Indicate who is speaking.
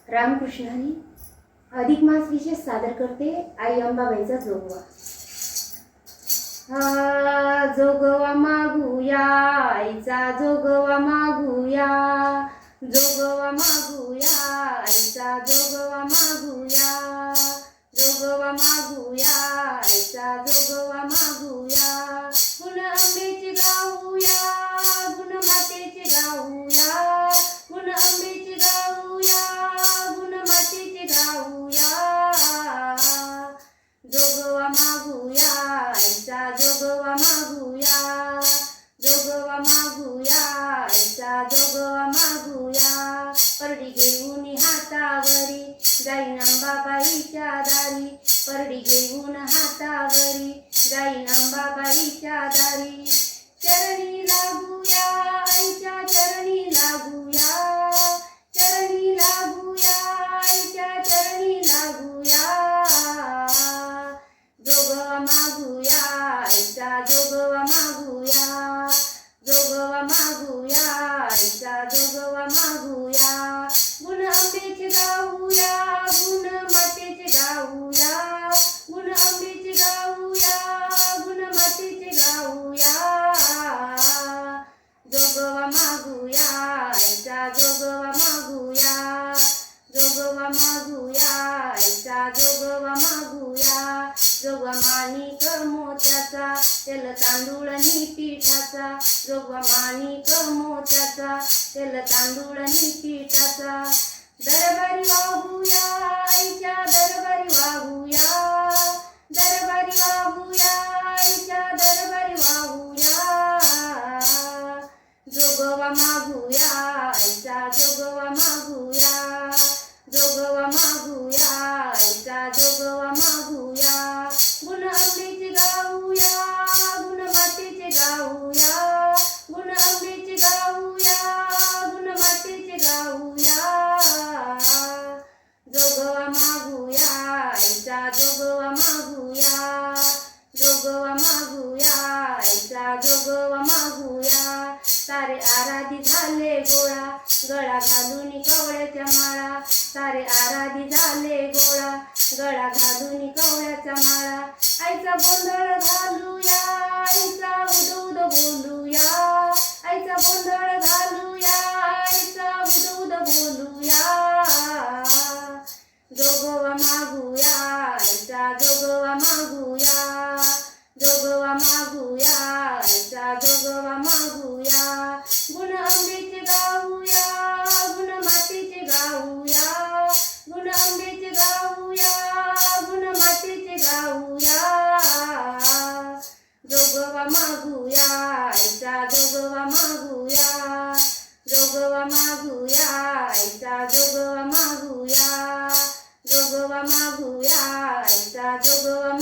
Speaker 1: रामकृष्ण हरी. अधिक मास विशेष सादर करते आई अंबाबाईचा जोगवा. जोगवा मागूया आईचा, जोगवा मागूया, जोगवा मागूया आईचा, जोगवा मागूया, जोगवा मागूया आईचा, जोगवा मागूया. गुण अंबेचे गाऊया, गुण मातेचे गाऊया, गुण अंबेचे गाऊया, गुण मातेचे गाऊया. जोगवा मागूया आईचा, जोगवा मागूया, जोगवा मागूया आईचा, जोगवा मागूया. परडी घेऊन हातावरी जाईन अंबाबाईच्या दारी, परडी घेऊन हातावरी जाईन अंबाबाईच्या दारी. चरणी लागूया आईच्या, चरणी लागूया, चरणी लागूया आईच्या, चरणी लागूया. जोगवा मागूया आईचा, जोगवा मागूया, जोगवा मागूया आईचा, जोगवा मागूया. गुण अंबेचे गाऊया, गुण मातेचे गाऊया, गुण अंबेचे गाऊया, गुण मातेचे गाऊया. जोगवा मागूया आईचा, जोगवा मागूया, जोगवा मागूया आईचा, जोगवा मागूया. जोगवा माणिक मोत्याचा, तेल तांदूळ नि पिठाचा, जोगवा माणिक मोत्याचा, तेल तांदूळ नि पिठाचा. दरबारी वाहूया आईच्या, दरबारी वाहूया, दरबारी वाहूया आईच्या, दरबारी वाहूया. जोगवा मागूया आईचा, जोगवा मागूया, जोगवा मागूया आईचा, जोगवा मागूया. गुण अंबेचे गाऊया, गुण मातेचे गाऊया, गुण अंबेचे गाऊया, गुण मातेचे गाऊया. जोगवा मागूया आईचा, जोगवा मागूया, जोगवा मागूया आईचा, जोगवा मागूया. सारे आराधी झाले गोळा, गळा घालून कवळ्याच्या माळा, सारे आराधी झाले गोळा, गळा घालून कवळ्याच्या माळा. आईचा गोंधळ घालूया, आईचा उद उद बोलूया, आईचा गोंधळ घालूया, आईचा उद उद बोलूया. जोगवा मागूया आईचा, जोगवा मागूया, जोगवा मागूया आईचा, जोगवा मागूया. गुण अंबेचे गाऊया, गुण मातेचे गाऊया, गुण अंबेचे गाऊया, गुण मातेचे गाऊया. जोगवा मागूया आईचा, जोगवा मागूया, जोगवा मागूया आईचा, जोगवा मागूया, जोगवा मागूया आईचा, जोगवा